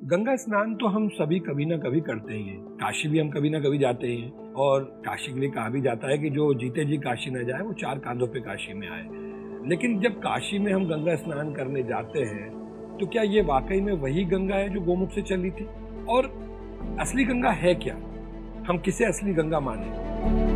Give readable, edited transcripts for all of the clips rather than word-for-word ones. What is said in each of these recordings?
गंगा स्नान तो हम सभी कभी ना कभी करते ही हैं। काशी भी हम कभी ना कभी जाते ही हैं और काशी के लिए कहा भी जाता है कि जो जीते जी काशी न जाए वो चार कांधों पे काशी में आए। लेकिन जब काशी में हम गंगा स्नान करने जाते हैं तो क्या ये वाकई में वही गंगा है जो गोमुख से चली थी? और असली गंगा है क्या? हम किसे असली गंगा माने?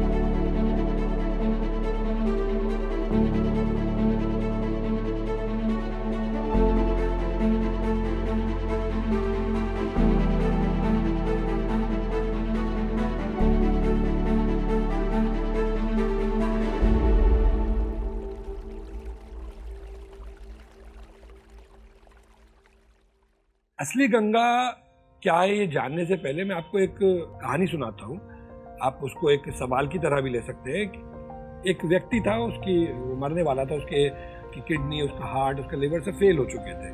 असली गंगा क्या है ये जानने से पहले मैं आपको एक कहानी सुनाता हूँ। आप उसको एक सवाल की तरह भी ले सकते हैं। एक व्यक्ति था, उसकी मरने वाला था, उसके किडनी, उसका हार्ट, उसका लिवर सब फेल हो चुके थे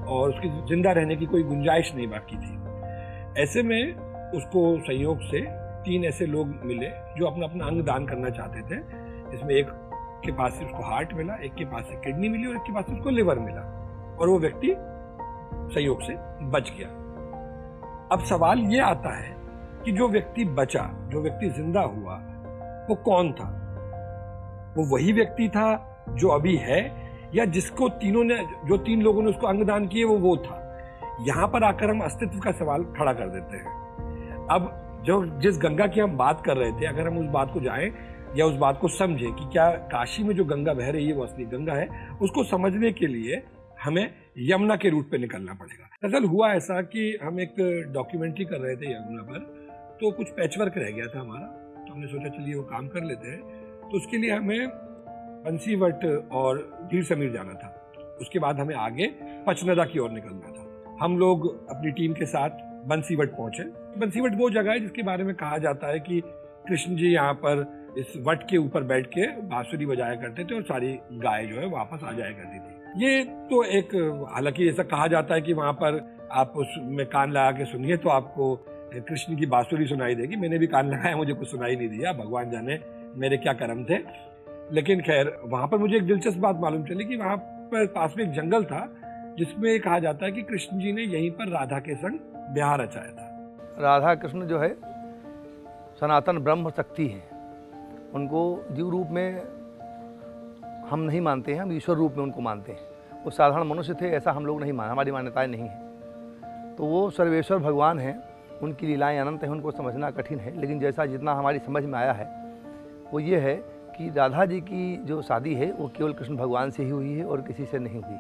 और उसकी जिंदा रहने की कोई गुंजाइश नहीं बाकी थी। ऐसे में उसको संयोग से 3 ऐसे लोग मिले जो अपना अपना अंग दान करना चाहते थे। इसमें एक के पास से उसको हार्ट मिला, एक के पास से किडनी मिली और एक के पास से उसको लिवर मिला और वो व्यक्ति संयोग से बच गया। अब सवाल ये आता है कि जो व्यक्ति बचा, जो व्यक्ति जिंदा हुआ, वो कौन था? वो वही व्यक्ति था जो अभी है, या जिसको जो 3 लोगों ने उसको अंगदान किए वो था? यहां पर आकर हम अस्तित्व का सवाल खड़ा कर देते हैं। अब जो जिस गंगा की हम बात कर रहे थे, अगर हम उस बात को जाएं या उस बात को समझें कि क्या काशी में जो गंगा बह रही है वो असली गंगा है, उसको समझने के लिए हमें यमुना के रूट पे निकलना पड़ेगा। दरअसल हुआ ऐसा कि हम एक डॉक्यूमेंट्री कर रहे थे यमुना पर, तो कुछ पैचवर्क रह गया था हमारा, तो हमने सोचा चलिए वो काम कर लेते हैं। तो उसके लिए हमें बंसीवट और धीर समीर जाना था। उसके बाद हमें आगे पचनदा की ओर निकलना था। हम लोग अपनी टीम के साथ बंसीवट पहुंचे। बंसीवट वो जगह है जिसके बारे में कहा जाता है कि कृष्ण जी यहाँ पर इस वट के ऊपर बैठ के बांसुरी बजाया करते थे और सारी गाय जो है वापस आ जाया करती थी। ये तो एक, हालांकि ऐसा कहा जाता है कि वहां पर आप उसमें कान लगा के सुनिए तो आपको कृष्ण की बांसुरी सुनाई देगी। मैंने भी कान लगाया, मुझे कुछ सुनाई नहीं दिया, भगवान जाने मेरे क्या कर्म थे। लेकिन खैर, वहां पर मुझे एक दिलचस्प बात मालूम चली कि वहां पर पास में एक जंगल था जिसमें कहा जाता है कि कृष्ण जी ने यहीं पर राधा के संग ब्याह रचाया था। राधा कृष्ण जो है सनातन ब्रह्म शक्ति है। उनको जीव रूप में हम नहीं मानते हैं, हम ईश्वर रूप में उनको मानते हैं। वो साधारण मनुष्य थे ऐसा हम लोग नहीं मान, हमारी मान्यताएं नहीं हैं। तो वो सर्वेश्वर भगवान हैं, उनकी लीलाएं अनंत हैं, उनको समझना कठिन है। लेकिन जैसा जितना हमारी समझ में आया है वो ये है कि राधा जी की जो शादी है वो केवल कृष्ण भगवान से ही हुई है और किसी से नहीं हुई।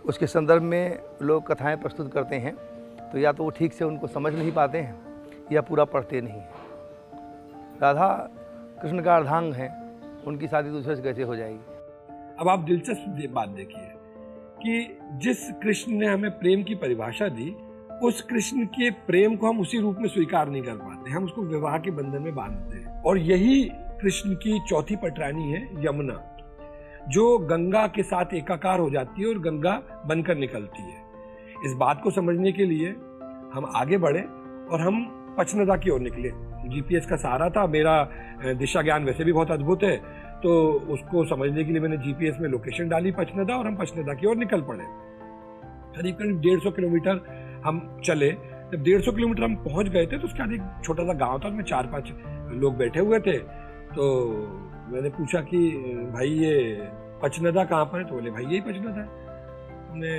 उसके संदर्भ में लोग कथाएँ प्रस्तुत करते हैं, तो या तो वो ठीक से उनको समझ नहीं पाते हैं या पूरा पढ़ते नहीं हैं। राधा कृष्ण का अर्धांग है, उनकी शादी दूसरे से कैसे हो जाएगी? अब आप दिलचस्प बात देखिए कि जिस कृष्ण ने हमें प्रेम की परिभाषा दी, उस कृष्ण के प्रेम को हम उसी रूप में स्वीकार नहीं कर पाते, हम उसको विवाह के बंधन में बांधते हैं। और यही कृष्ण की चौथी पटरानी है यमुना, जो गंगा के साथ एकाकार हो जाती है और गंगा बनकर निकलती है। इस बात को समझने के लिए हम आगे बढ़े और हम पचनदा की ओर निकले। जीपीएस का सहारा था, मेरा दिशा ज्ञान वैसे भी बहुत अद्भुत है, तो उसको समझने के लिए मैंने जीपीएस में लोकेशन डाली पचनदा, और हम पचनदा की ओर निकल पड़े। करीब करीब 150 किलोमीटर हम चले। जब 150 किलोमीटर हम पहुंच गए थे तो उसके बाद एक छोटा सा गांव था, उसमें 4-5 लोग बैठे हुए थे। तो मैंने पूछा कि भाई ये पचनदा कहाँ पर है? तो बोले भाई यही पचनदा है। मैंने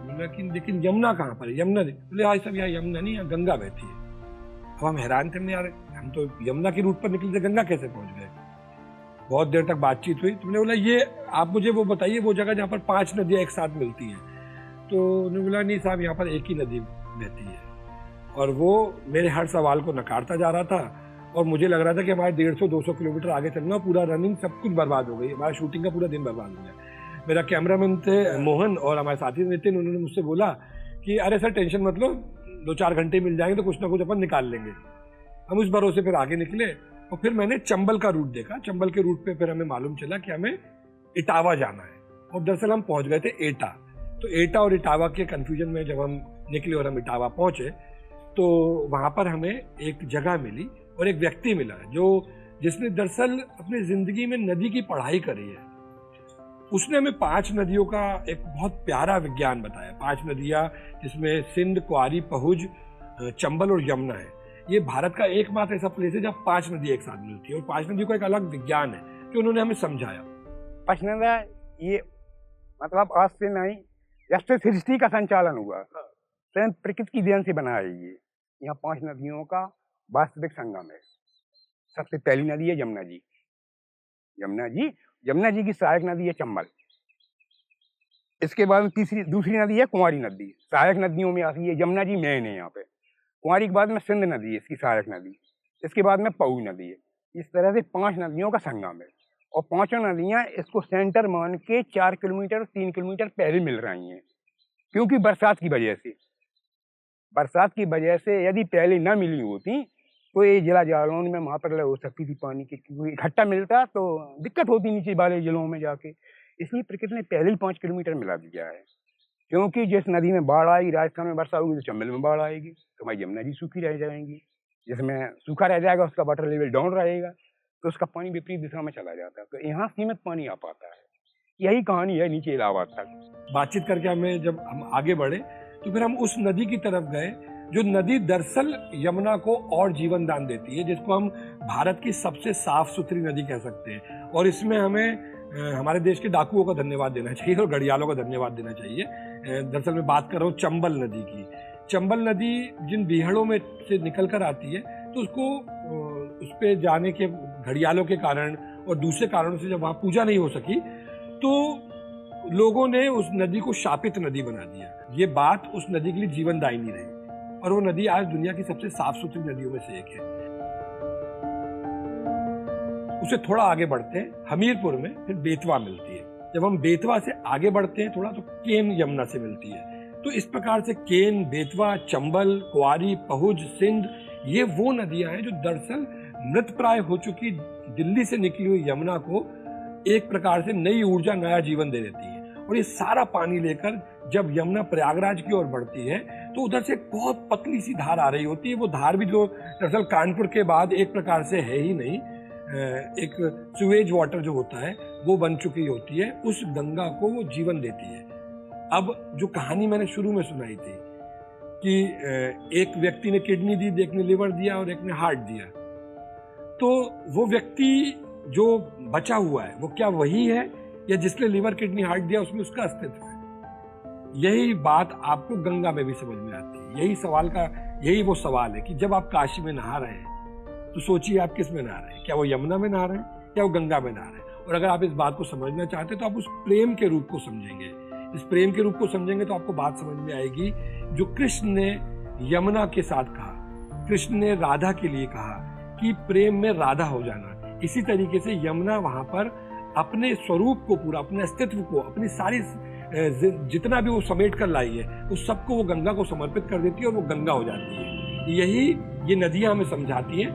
बोला कि लेकिन यमुना कहाँ पर है? यमुना बोले आज सब यहाँ यमुना नहीं, यहाँ गंगा बहती है। अब हम हैरान थे, यार हम तो यमुना के रूट पर निकले थे, गंगा कैसे पहुंच गए? बहुत देर तक बातचीत हुई। तुमने बोला ये आप मुझे वो बताइए वो जगह जहाँ पर 5 नदियाँ एक साथ मिलती हैं। तो उन्होंने बोला नहीं साहब, यहाँ पर एक ही नदी बहती है। और वो मेरे हर सवाल को नकारता जा रहा था और मुझे लग रहा था कि हमारे 150-200 किलोमीटर आगे चलना, पूरा रनिंग सब कुछ बर्बाद हो गई, हमारा शूटिंग का पूरा दिन बर्बाद हो गया। मेरा कैमरामैन थे मोहन और हमारे साथी नितिन, उन्होंने मुझसे बोला कि अरे सर टेंशन मत लो, 2-4 घंटे मिल जाएंगे तो कुछ ना कुछ अपन निकाल लेंगे। हम उस भरोसे फिर आगे निकले और फिर मैंने चंबल का रूट देखा। चंबल के रूट पे फिर हमें मालूम चला कि हमें इटावा जाना है और दरअसल हम पहुंच गए थे एटा। तो एटा और इटावा के कंफ्यूजन में जब हम निकले और हम इटावा पहुंचे तो वहां पर हमें एक जगह मिली और एक व्यक्ति मिला जिसने दरअसल अपनी जिंदगी में नदी की पढ़ाई करी है। उसने हमें 5 नदियों का एक बहुत प्यारा विज्ञान बताया। 5 नदियाँ जिसमें सिंध, क्वारी, पहुज, चंबल और यमुना है। ये भारत का एकमात्र ऐसा प्लेस है जहाँ 5 नदी एक साथ मिलती है, और 5 नदियों का एक अलग विज्ञान है जो उन्होंने हमें समझाया। 5 नदियाँ ये मतलब आज से नहीं, जब से सृष्टि का संचालन हुआ स्वयं प्रकृति की देन से बना है ये। यहाँ 5 नदियों का वास्तविक संगम है। सबसे पहली नदी है यमुना जी। यमुना जी की सहायक नदी है चंबल। इसके बाद दूसरी नदी है कुंवारी नदी। सहायक नदियों में आती है यमुना जी मेन है यहाँ पे। कुंवारी के बाद में सिंध नदी है इसकी सहायक नदी। इसके बाद में पऊ नदी है। इस तरह से 5 नदियों का संगम है, और 5 नदियाँ इसको सेंटर मान के 4 किलोमीटर और 3 किलोमीटर पहले मिल रही हैं, क्योंकि बरसात की वजह से यदि पहले न मिली होती तो ये जिला जालौन में महाप्रलय हो सकती थी। पानी की इकट्ठा मिलता तो दिक्कत होती नीचे वाले जिलों में जाके। इसलिए प्रकृति ने पहले ही 5 किलोमीटर मिला दिया है, क्योंकि जिस नदी में बाढ़ आएगी, राजस्थान में वर्षा होगी तो चंबल में बाढ़ आएगी, तो हमारी यमुना जी सूखी रह जाएंगी। जिसमें सूखा रह जाएगा उसका वाटर लेवल डाउन रहेगा, तो उसका पानी विपरीत दिशा में चला जाता है, तो यहाँ सीमित पानी आ पाता है। यही कहानी है नीचे इलाहाबाद तक। बातचीत करके जब हम आगे बढ़े तो फिर हम उस नदी की तरफ गए जो नदी दरअसल यमुना को और जीवन दान देती है, जिसको हम भारत की सबसे साफ सुथरी नदी कह सकते हैं। और इसमें हमें हमारे देश के डाकुओं का धन्यवाद देना चाहिए और घड़ियालों का धन्यवाद देना चाहिए। दरअसल मैं बात कर रहा हूँ चंबल नदी की। चंबल नदी जिन बीहड़ों में से निकल कर आती है, तो उसको उस पर जाने के घड़ियालों के कारण और दूसरे कारणों से जब वहाँ पूजा नहीं हो सकी, तो लोगों ने उस नदी को शापित नदी बना दिया। ये बात उस नदी के लिए जीवनदायिनी रही, और वो नदी आज दुनिया की सबसे साफ सुथरी नदियों में से एक है। उसे थोड़ा आगे बढ़ते हैं, हमीरपुर में फिर बेतवा मिलती है। जब हम बेतवा से आगे बढ़ते हैं थोड़ा, तो केन यमुना से मिलती है। तो इस प्रकार से केन, बेतवा, चंबल, क्वारी, पहुज, सिंध, ये वो नदियां हैं जो दरअसल मृतप्राय हो चुकी दिल्ली से निकली हुई यमुना को एक प्रकार से नई ऊर्जा, नया जीवन दे देती है। और ये सारा पानी लेकर जब यमुना प्रयागराज की ओर बढ़ती है, तो उधर से एक बहुत पतली सी धार आ रही होती है। वो धार भी जो दरअसल कानपुर के बाद एक प्रकार से है ही नहीं, एक सुएज वाटर जो होता है वो बन चुकी होती है, उस गंगा को वो जीवन देती है। अब जो कहानी मैंने शुरू में सुनाई थी कि एक व्यक्ति ने किडनी दी, एक ने लिवर दिया और एक ने हार्ट दिया, तो वो व्यक्ति जो बचा हुआ है वो क्या वही है, या जिसने लिवर, किडनी, हार्ट दिया उसमें उसका अस्तित्व है? यही बात आपको गंगा में भी समझ में आती है। यही वो सवाल है कि जब आप काशी में नहा रहे हैं, तो सोचिए आप किस में नहा रहे हैं? क्या वो यमुना में नहा रहे हैं या वो गंगा में नहा रहे हैं? और अगर आप इस बात को समझना चाहते हैं तो आप उस प्रेम के रूप को समझेंगे। इस प्रेम के रूप को समझेंगे तो आपको बात समझ में आएगी जो कृष्ण ने यमुना के साथ कहा, कृष्ण ने राधा के लिए कहा कि प्रेम में राधा हो जाना। इसी तरीके से यमुना वहां पर अपने स्वरूप को, पूरा अपने अस्तित्व को, अपनी सारी जितना भी वो समेट कर लाई है, उस सबको वो गंगा को समर्पित कर देती है और वो गंगा हो जाती है। यही ये नदियां हमें समझाती हैं